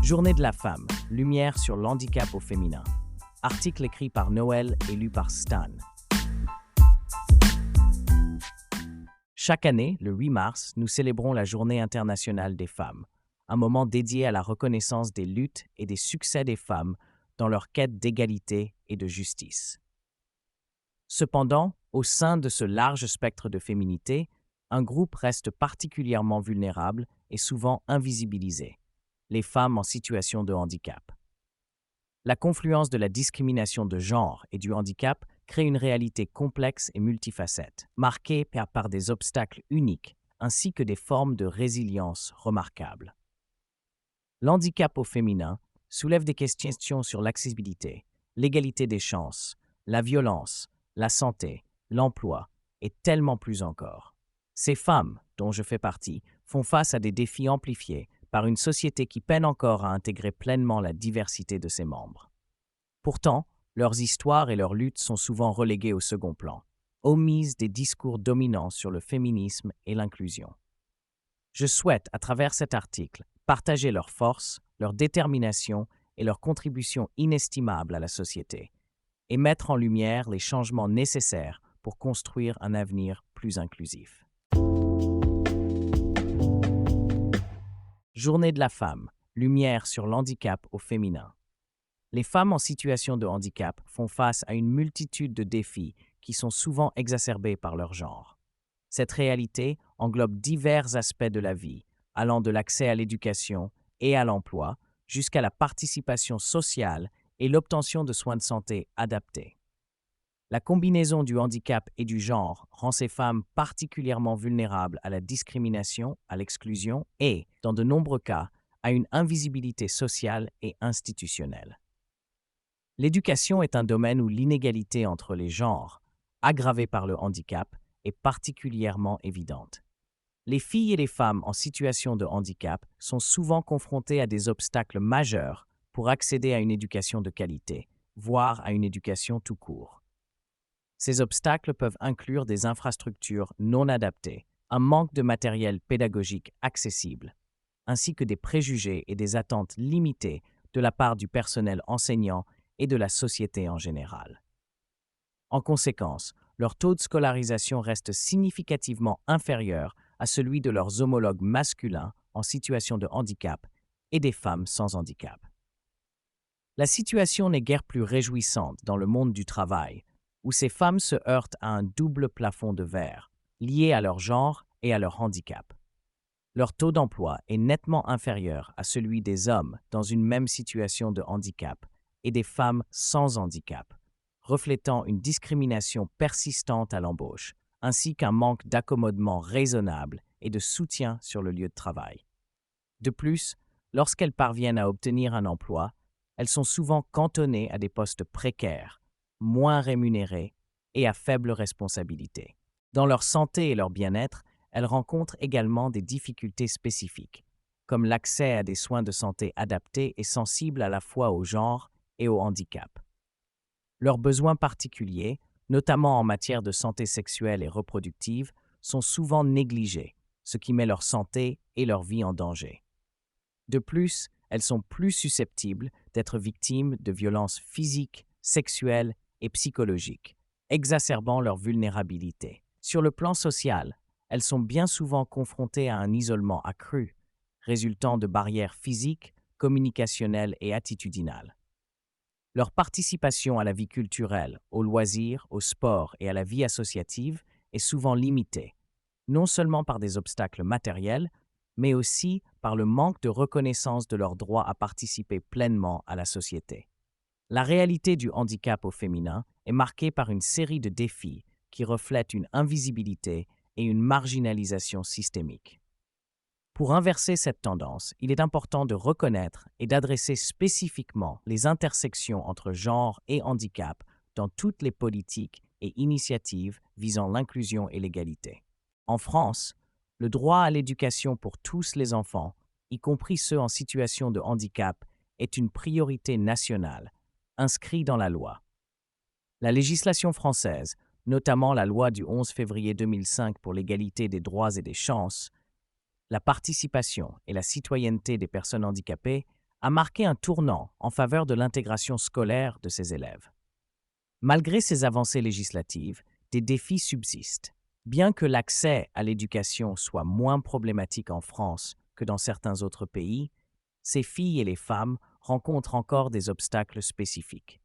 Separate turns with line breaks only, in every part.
Journée de la femme, lumière sur l'handicap au féminin. Article écrit par Noël et lu par Stan. Chaque année, le 8 mars, nous célébrons la Journée internationale des femmes, un moment dédié à la reconnaissance des luttes et des succès des femmes dans leur quête d'égalité et de justice. Cependant, au sein de ce large spectre de féminité, un groupe reste particulièrement vulnérable et souvent invisibilisé: les femmes en situation de handicap. La confluence de la discrimination de genre et du handicap crée une réalité complexe et multifacette, marquée par des obstacles uniques ainsi que des formes de résilience remarquables. L'handicap au féminin soulève des questions sur l'accessibilité, l'égalité des chances, la violence, la santé, l'emploi et tellement plus encore. Ces femmes, dont je fais partie, font face à des défis amplifiés par une société qui peine encore à intégrer pleinement la diversité de ses membres. Pourtant, leurs histoires et leurs luttes sont souvent reléguées au second plan, omises des discours dominants sur le féminisme et l'inclusion. Je souhaite, à travers cet article, partager leurs forces, leur détermination et leurs contributions inestimables à la société, et mettre en lumière les changements nécessaires pour construire un avenir plus inclusif. Journée de la femme, lumière sur l'handicap au féminin. Les femmes en situation de handicap font face à une multitude de défis qui sont souvent exacerbés par leur genre. Cette réalité englobe divers aspects de la vie, allant de l'accès à l'éducation et à l'emploi jusqu'à la participation sociale et l'obtention de soins de santé adaptés. La combinaison du handicap et du genre rend ces femmes particulièrement vulnérables à la discrimination, à l'exclusion et, dans de nombreux cas, à une invisibilité sociale et institutionnelle. L'éducation est un domaine où l'inégalité entre les genres, aggravée par le handicap, est particulièrement évidente. Les filles et les femmes en situation de handicap sont souvent confrontées à des obstacles majeurs pour accéder à une éducation de qualité, voire à une éducation tout court. Ces obstacles peuvent inclure des infrastructures non adaptées, un manque de matériel pédagogique accessible, ainsi que des préjugés et des attentes limitées de la part du personnel enseignant et de la société en général. En conséquence, leur taux de scolarisation reste significativement inférieur à celui de leurs homologues masculins en situation de handicap et des femmes sans handicap. La situation n'est guère plus réjouissante dans le monde du travail, où ces femmes se heurtent à un double plafond de verre, lié à leur genre et à leur handicap. Leur taux d'emploi est nettement inférieur à celui des hommes dans une même situation de handicap et des femmes sans handicap, reflétant une discrimination persistante à l'embauche, ainsi qu'un manque d'accommodement raisonnable et de soutien sur le lieu de travail. De plus, lorsqu'elles parviennent à obtenir un emploi, elles sont souvent cantonnées à des postes précaires, moins rémunérés et à faible responsabilité. Dans leur santé et leur bien-être, elles rencontrent également des difficultés spécifiques, comme l'accès à des soins de santé adaptés et sensibles à la fois au genre et au handicap. Leurs besoins particuliers, notamment en matière de santé sexuelle et reproductive, sont souvent négligés, ce qui met leur santé et leur vie en danger. De plus, elles sont plus susceptibles d'être victimes de violences physiques, sexuelles et psychologiques, exacerbant leur vulnérabilité. Sur le plan social, elles sont bien souvent confrontées à un isolement accru, résultant de barrières physiques, communicationnelles et attitudinales. Leur participation à la vie culturelle, aux loisirs, au sport et à la vie associative est souvent limitée, non seulement par des obstacles matériels, mais aussi par le manque de reconnaissance de leur droit à participer pleinement à la société. La réalité du handicap au féminin est marquée par une série de défis qui reflètent une invisibilité et une marginalisation systémique. Pour inverser cette tendance, il est important de reconnaître et d'adresser spécifiquement les intersections entre genre et handicap dans toutes les politiques et initiatives visant l'inclusion et l'égalité. En France, le droit à l'éducation pour tous les enfants, y compris ceux en situation de handicap, est une priorité nationale, inscrite dans la loi. La législation française, notamment la loi du 11 février 2005 pour l'égalité des droits et des chances, la participation et la citoyenneté des personnes handicapées, a marqué un tournant en faveur de l'intégration scolaire de ces élèves. Malgré ces avancées législatives, des défis subsistent. Bien que l'accès à l'éducation soit moins problématique en France que dans certains autres pays, ces filles et les femmes rencontrent encore des obstacles spécifiques.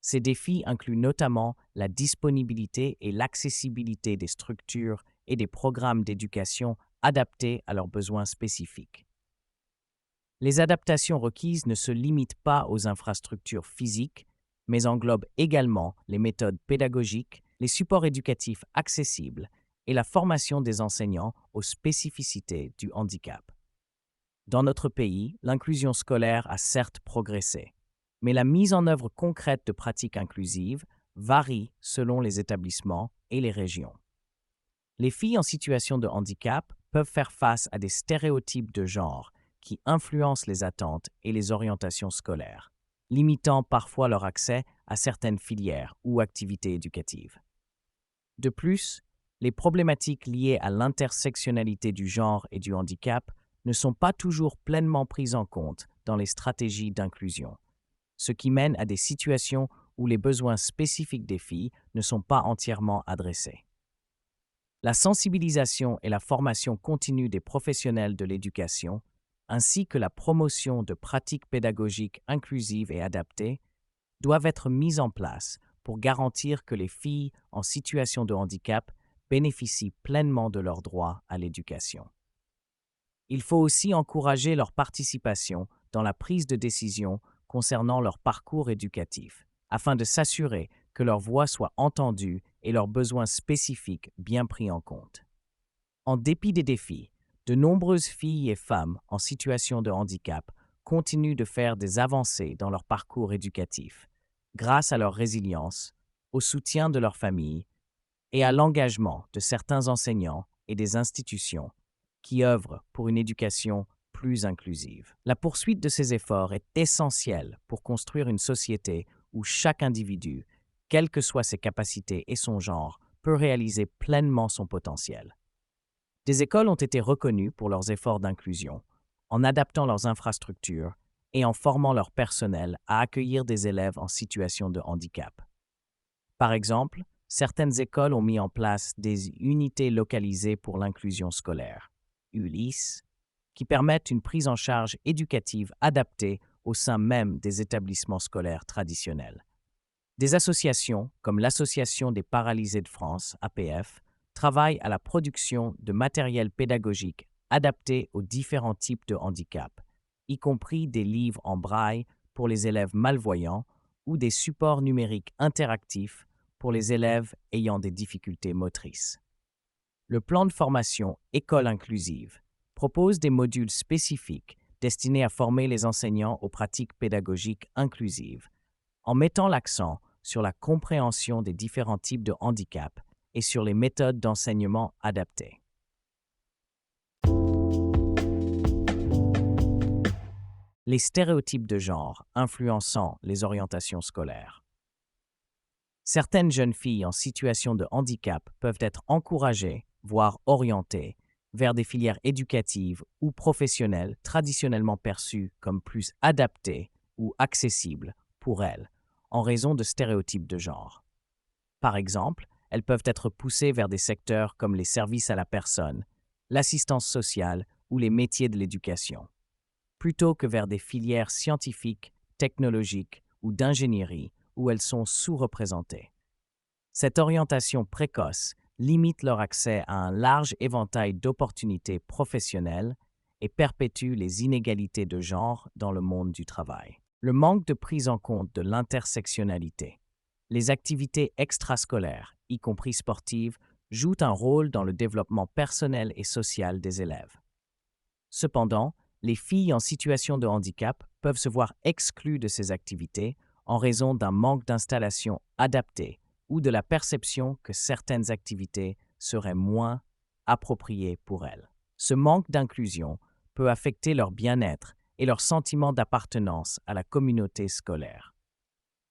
Ces défis incluent notamment la disponibilité et l'accessibilité des structures et des programmes d'éducation adaptés à leurs besoins spécifiques. Les adaptations requises ne se limitent pas aux infrastructures physiques, mais englobent également les méthodes pédagogiques, les supports éducatifs accessibles et la formation des enseignants aux spécificités du handicap. Dans notre pays, l'inclusion scolaire a certes progressé, mais la mise en œuvre concrète de pratiques inclusives varie selon les établissements et les régions. Les filles en situation de handicap peuvent faire face à des stéréotypes de genre qui influencent les attentes et les orientations scolaires, limitant parfois leur accès à certaines filières ou activités éducatives. De plus, les problématiques liées à l'intersectionnalité du genre et du handicap ne sont pas toujours pleinement prises en compte dans les stratégies d'inclusion, ce qui mène à des situations où les besoins spécifiques des filles ne sont pas entièrement adressés. La sensibilisation et la formation continue des professionnels de l'éducation, ainsi que la promotion de pratiques pédagogiques inclusives et adaptées, doivent être mises en place pour garantir que les filles en situation de handicap bénéficient pleinement de leurs droits à l'éducation. Il faut aussi encourager leur participation dans la prise de décision concernant leur parcours éducatif, afin de s'assurer que leur voix soit entendue et leurs besoins spécifiques bien pris en compte. En dépit des défis, de nombreuses filles et femmes en situation de handicap continuent de faire des avancées dans leur parcours éducatif, grâce à leur résilience, au soutien de leur famille et à l'engagement de certains enseignants et des institutions qui œuvrent pour une éducation plus inclusive. La poursuite de ces efforts est essentielle pour construire une société où chaque individu, quelles que soient ses capacités et son genre, peut réaliser pleinement son potentiel. Des écoles ont été reconnues pour leurs efforts d'inclusion, en adaptant leurs infrastructures et en formant leur personnel à accueillir des élèves en situation de handicap. Par exemple, certaines écoles ont mis en place des unités localisées pour l'inclusion scolaire, ULIS, qui permettent une prise en charge éducative adaptée au sein même des établissements scolaires traditionnels. Des associations, comme l'Association des paralysés de France, APF, travaillent à la production de matériel pédagogique adapté aux différents types de handicap, y compris des livres en braille pour les élèves malvoyants ou des supports numériques interactifs pour les élèves ayant des difficultés motrices. Le plan de formation École inclusive propose des modules spécifiques destinés à former les enseignants aux pratiques pédagogiques inclusives, en mettant l'accent sur la compréhension des différents types de handicap et sur les méthodes d'enseignement adaptées. Les stéréotypes de genre influençant les orientations scolaires. Certaines jeunes filles en situation de handicap peuvent être encouragées, voire orientées, vers des filières éducatives ou professionnelles traditionnellement perçues comme plus adaptées ou accessibles pour elles, en raison de stéréotypes de genre. Par exemple, elles peuvent être poussées vers des secteurs comme les services à la personne, l'assistance sociale ou les métiers de l'éducation, plutôt que vers des filières scientifiques, technologiques ou d'ingénierie où elles sont sous-représentées. Cette orientation précoce limite leur accès à un large éventail d'opportunités professionnelles et perpétue les inégalités de genre dans le monde du travail. Le manque de prise en compte de l'intersectionnalité. Les activités extrascolaires, y compris sportives, jouent un rôle dans le développement personnel et social des élèves. Cependant, les filles en situation de handicap peuvent se voir exclues de ces activités en raison d'un manque d'installation adaptée ou de la perception que certaines activités seraient moins appropriées pour elles. Ce manque d'inclusion peut affecter leur bien-être et leur sentiment d'appartenance à la communauté scolaire.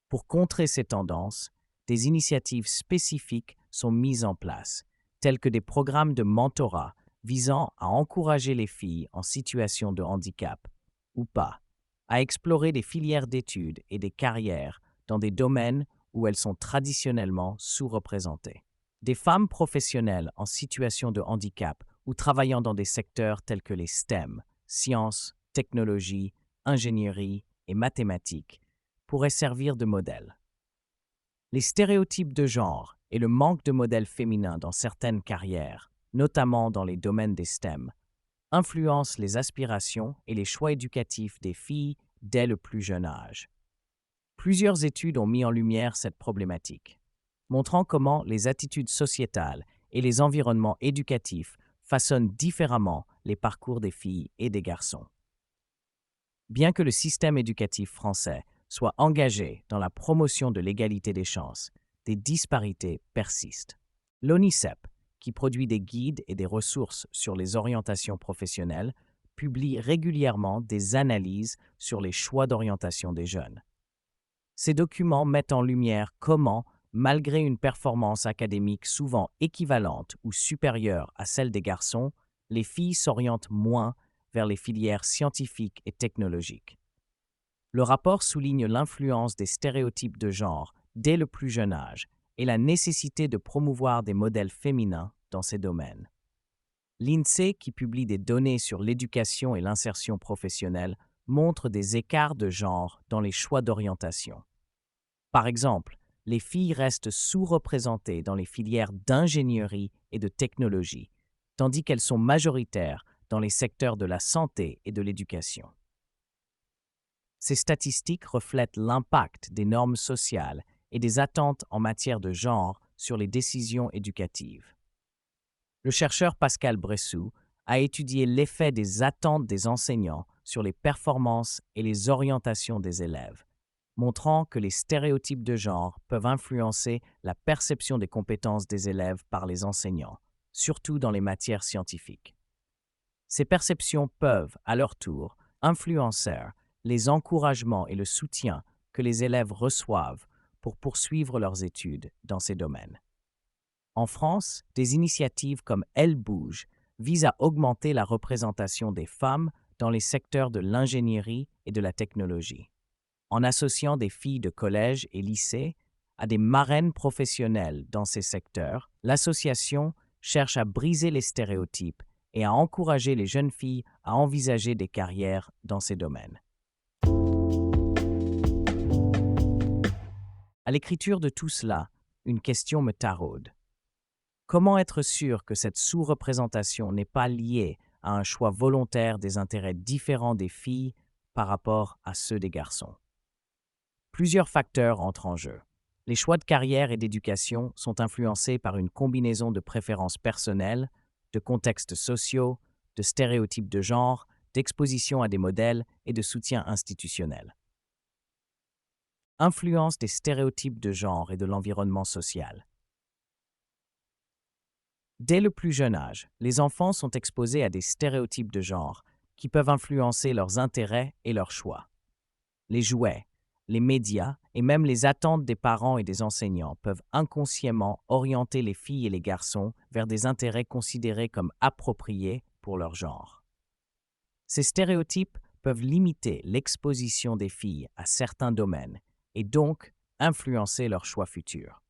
Pour contrer ces tendances, des initiatives spécifiques sont mises en place, telles que des programmes de mentorat visant à encourager les filles en situation de handicap, ou pas, à explorer des filières d'études et des carrières dans des domaines où elles sont traditionnellement sous-représentées. Des femmes professionnelles en situation de handicap ou travaillant dans des secteurs tels que les STEM, sciences, technologies, ingénierie et mathématiques, pourraient servir de modèle. Les stéréotypes de genre et le manque de modèles féminins dans certaines carrières, notamment dans les domaines des STEM, influencent les aspirations et les choix éducatifs des filles dès le plus jeune âge. Plusieurs études ont mis en lumière cette problématique, montrant comment les attitudes sociétales et les environnements éducatifs façonnent différemment les parcours des filles et des garçons. Bien que le système éducatif français soit engagé dans la promotion de l'égalité des chances, des disparités persistent. L'ONICEP, qui produit des guides et des ressources sur les orientations professionnelles, publie régulièrement des analyses sur les choix d'orientation des jeunes. Ces documents mettent en lumière comment, malgré une performance académique souvent équivalente ou supérieure à celle des garçons, les filles s'orientent moins vers les filières scientifiques et technologiques. Le rapport souligne l'influence des stéréotypes de genre dès le plus jeune âge et la nécessité de promouvoir des modèles féminins dans ces domaines. L'INSEE, qui publie des données sur l'éducation et l'insertion professionnelle, montre des écarts de genre dans les choix d'orientation. Par exemple, les filles restent sous-représentées dans les filières d'ingénierie et de technologie, tandis qu'elles sont majoritaires dans les secteurs de la santé et de l'éducation. Ces statistiques reflètent l'impact des normes sociales et des attentes en matière de genre sur les décisions éducatives. Le chercheur Pascal Bressou a étudié l'effet des attentes des enseignants sur les performances et les orientations des élèves, montrant que les stéréotypes de genre peuvent influencer la perception des compétences des élèves par les enseignants, surtout dans les matières scientifiques. Ces perceptions peuvent, à leur tour, influencer les encouragements et le soutien que les élèves reçoivent pour poursuivre leurs études dans ces domaines. En France, des initiatives comme Elle bouge visent à augmenter la représentation des femmes dans les secteurs de l'ingénierie et de la technologie. En associant des filles de collège et lycée à des marraines professionnelles dans ces secteurs, l'association cherche à briser les stéréotypes et à encourager les jeunes filles à envisager des carrières dans ces domaines. À l'écriture de tout cela, une question me taraude. Comment être sûr que cette sous-représentation n'est pas liée à un choix volontaire des intérêts différents des filles par rapport à ceux des garçons? Plusieurs facteurs entrent en jeu. Les choix de carrière et d'éducation sont influencés par une combinaison de préférences personnelles, de contextes sociaux, de stéréotypes de genre, d'exposition à des modèles et de soutien institutionnel. Influence des stéréotypes de genre et de l'environnement social. Dès le plus jeune âge, les enfants sont exposés à des stéréotypes de genre qui peuvent influencer leurs intérêts et leurs choix. Les jouets, les médias et même les attentes des parents et des enseignants peuvent inconsciemment orienter les filles et les garçons vers des intérêts considérés comme appropriés pour leur genre. Ces stéréotypes peuvent limiter l'exposition des filles à certains domaines et donc influencer leurs choix futurs.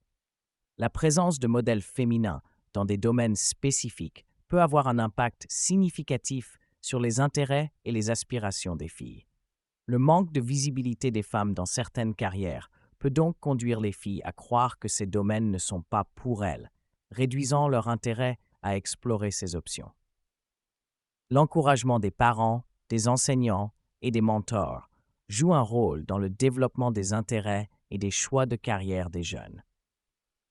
La présence de modèles féminins dans des domaines spécifiques peut avoir un impact significatif sur les intérêts et les aspirations des filles. Le manque de visibilité des femmes dans certaines carrières peut donc conduire les filles à croire que ces domaines ne sont pas pour elles, réduisant leur intérêt à explorer ces options. L'encouragement des parents, des enseignants et des mentors joue un rôle dans le développement des intérêts et des choix de carrière des jeunes.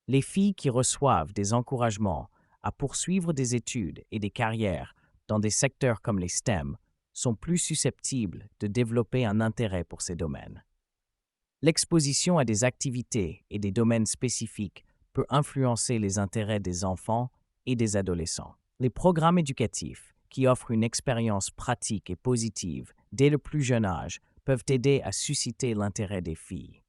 Les filles qui reçoivent des encouragements à poursuivre des études et des carrières dans des secteurs comme les STEM sont plus susceptibles de développer un intérêt pour ces domaines. L'exposition à des activités et des domaines spécifiques peut influencer les intérêts des enfants et des adolescents. Les programmes éducatifs qui offrent une expérience pratique et positive dès le plus jeune âge, peuvent aider à susciter l'intérêt des filles.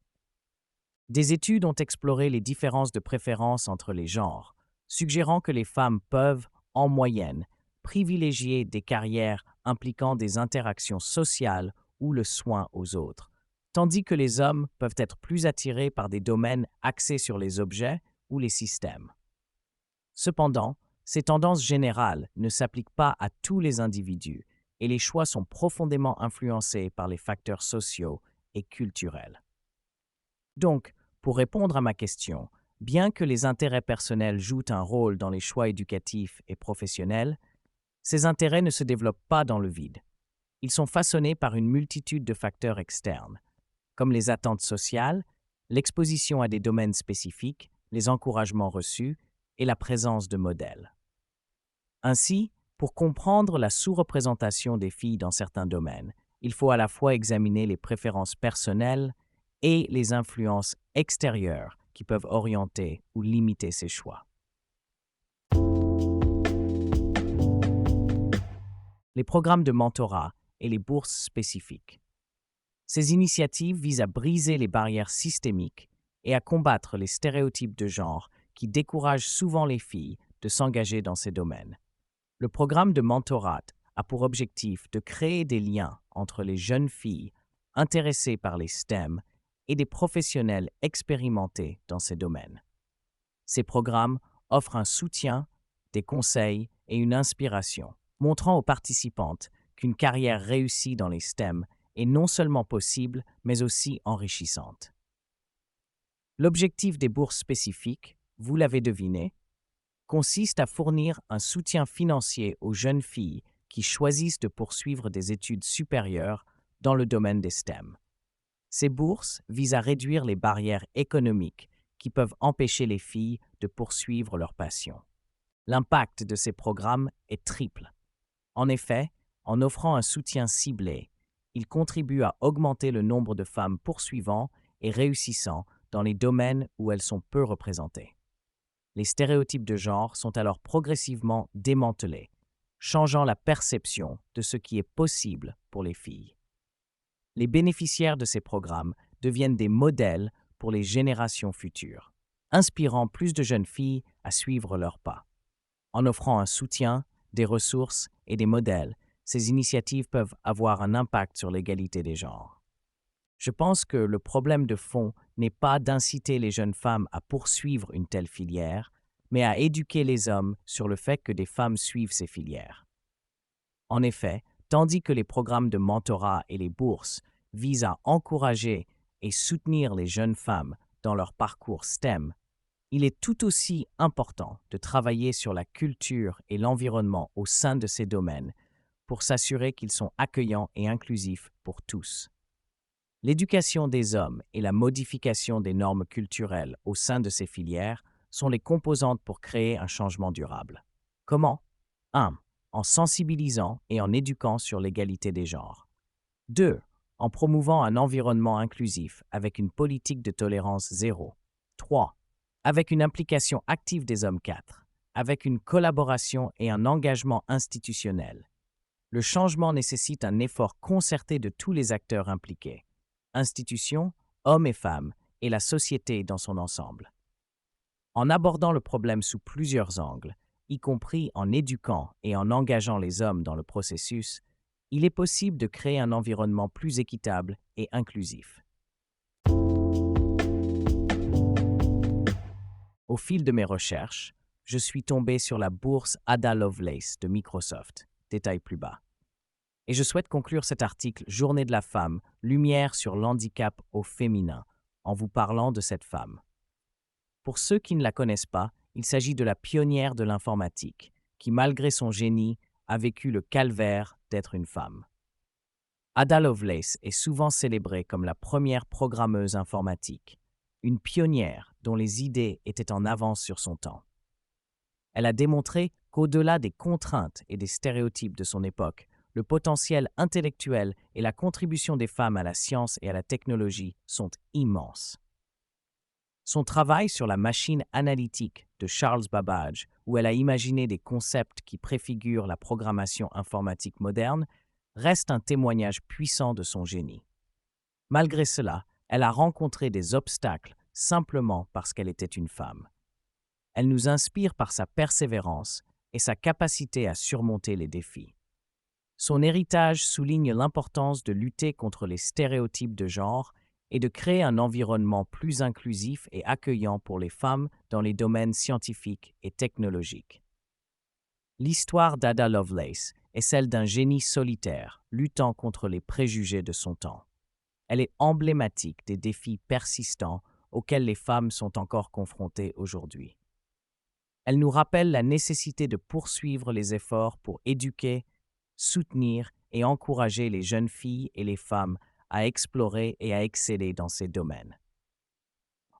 Des études ont exploré les différences de préférence entre les genres, suggérant que les femmes peuvent, en moyenne, privilégier des carrières impliquant des interactions sociales ou le soin aux autres, tandis que les hommes peuvent être plus attirés par des domaines axés sur les objets ou les systèmes. Cependant, ces tendances générales ne s'appliquent pas à tous les individus et les choix sont profondément influencés par les facteurs sociaux et culturels. Donc, pour répondre à ma question, bien que les intérêts personnels jouent un rôle dans les choix éducatifs et professionnels, ces intérêts ne se développent pas dans le vide. Ils sont façonnés par une multitude de facteurs externes, comme les attentes sociales, l'exposition à des domaines spécifiques, les encouragements reçus et la présence de modèles. Ainsi, pour comprendre la sous-représentation des filles dans certains domaines, il faut à la fois examiner les préférences personnelles et les influences extérieures qui peuvent orienter ou limiter ces choix. Les programmes de mentorat et les bourses spécifiques. Ces initiatives visent à briser les barrières systémiques et à combattre les stéréotypes de genre qui découragent souvent les filles de s'engager dans ces domaines. Le programme de mentorat a pour objectif de créer des liens entre les jeunes filles intéressées par les STEM et des professionnels expérimentés dans ces domaines. Ces programmes offrent un soutien, des conseils et une inspiration, montrant aux participantes qu'une carrière réussie dans les STEM est non seulement possible, mais aussi enrichissante. L'objectif des bourses spécifiques, vous l'avez deviné, consiste à fournir un soutien financier aux jeunes filles qui choisissent de poursuivre des études supérieures dans le domaine des STEM. Ces bourses visent à réduire les barrières économiques qui peuvent empêcher les filles de poursuivre leur passion. L'impact de ces programmes est triple. En effet, en offrant un soutien ciblé, ils contribuent à augmenter le nombre de femmes poursuivant et réussissant dans les domaines où elles sont peu représentées. Les stéréotypes de genre sont alors progressivement démantelés, changeant la perception de ce qui est possible pour les filles. Les bénéficiaires de ces programmes deviennent des modèles pour les générations futures, inspirant plus de jeunes filles à suivre leurs pas. En offrant un soutien, des ressources et des modèles, ces initiatives peuvent avoir un impact sur l'égalité des genres. Je pense que le problème de fond n'est pas d'inciter les jeunes femmes à poursuivre une telle filière, mais à éduquer les hommes sur le fait que des femmes suivent ces filières. En effet, tandis que les programmes de mentorat et les bourses visent à encourager et soutenir les jeunes femmes dans leur parcours STEM, il est tout aussi important de travailler sur la culture et l'environnement au sein de ces domaines pour s'assurer qu'ils sont accueillants et inclusifs pour tous. L'éducation des hommes et la modification des normes culturelles au sein de ces filières sont les composantes pour créer un changement durable. Comment? 1. En sensibilisant et en éduquant sur l'égalité des genres. 2. En promouvant un environnement inclusif avec une politique de tolérance zéro. 3. Avec une implication active des hommes. 4. Avec une collaboration et un engagement institutionnel. Le changement nécessite un effort concerté de tous les acteurs impliqués, institutions, hommes et femmes, et la société dans son ensemble. En abordant le problème sous plusieurs angles, y compris en éduquant et en engageant les hommes dans le processus, il est possible de créer un environnement plus équitable et inclusif. Au fil de mes recherches, je suis tombé sur la bourse Ada Lovelace de Microsoft, détail plus bas. Et je souhaite conclure cet article Journée de la femme, lumière sur l'handicap au féminin, en vous parlant de cette femme. Pour ceux qui ne la connaissent pas, il s'agit de la pionnière de l'informatique, qui malgré son génie, a vécu le calvaire d'être une femme. Ada Lovelace est souvent célébrée comme la première programmeuse informatique, une pionnière dont les idées étaient en avance sur son temps. Elle a démontré qu'au-delà des contraintes et des stéréotypes de son époque, le potentiel intellectuel et la contribution des femmes à la science et à la technologie sont immenses. Son travail sur la machine analytique de Charles Babbage, où elle a imaginé des concepts qui préfigurent la programmation informatique moderne, reste un témoignage puissant de son génie. Malgré cela, elle a rencontré des obstacles simplement parce qu'elle était une femme. Elle nous inspire par sa persévérance et sa capacité à surmonter les défis. Son héritage souligne l'importance de lutter contre les stéréotypes de genre et de créer un environnement plus inclusif et accueillant pour les femmes dans les domaines scientifiques et technologiques. L'histoire d'Ada Lovelace est celle d'un génie solitaire luttant contre les préjugés de son temps. Elle est emblématique des défis persistants auxquels les femmes sont encore confrontées aujourd'hui. Elle nous rappelle la nécessité de poursuivre les efforts pour éduquer, soutenir et encourager les jeunes filles et les femmes à explorer et à exceller dans ces domaines.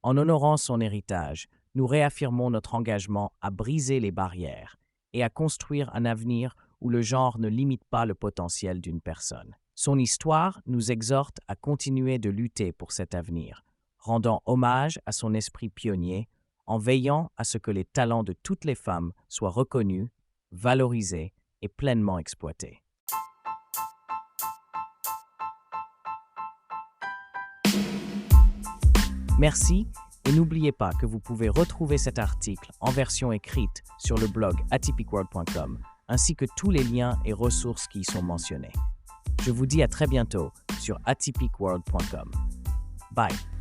En honorant son héritage, nous réaffirmons notre engagement à briser les barrières et à construire un avenir où le genre ne limite pas le potentiel d'une personne. Son histoire nous exhorte à continuer de lutter pour cet avenir, rendant hommage à son esprit pionnier en veillant à ce que les talents de toutes les femmes soient reconnus, valorisés et pleinement exploités. Merci et n'oubliez pas que vous pouvez retrouver cet article en version écrite sur le blog atypicworld.com ainsi que tous les liens et ressources qui y sont mentionnés. Je vous dis à très bientôt sur atypicworld.com. Bye.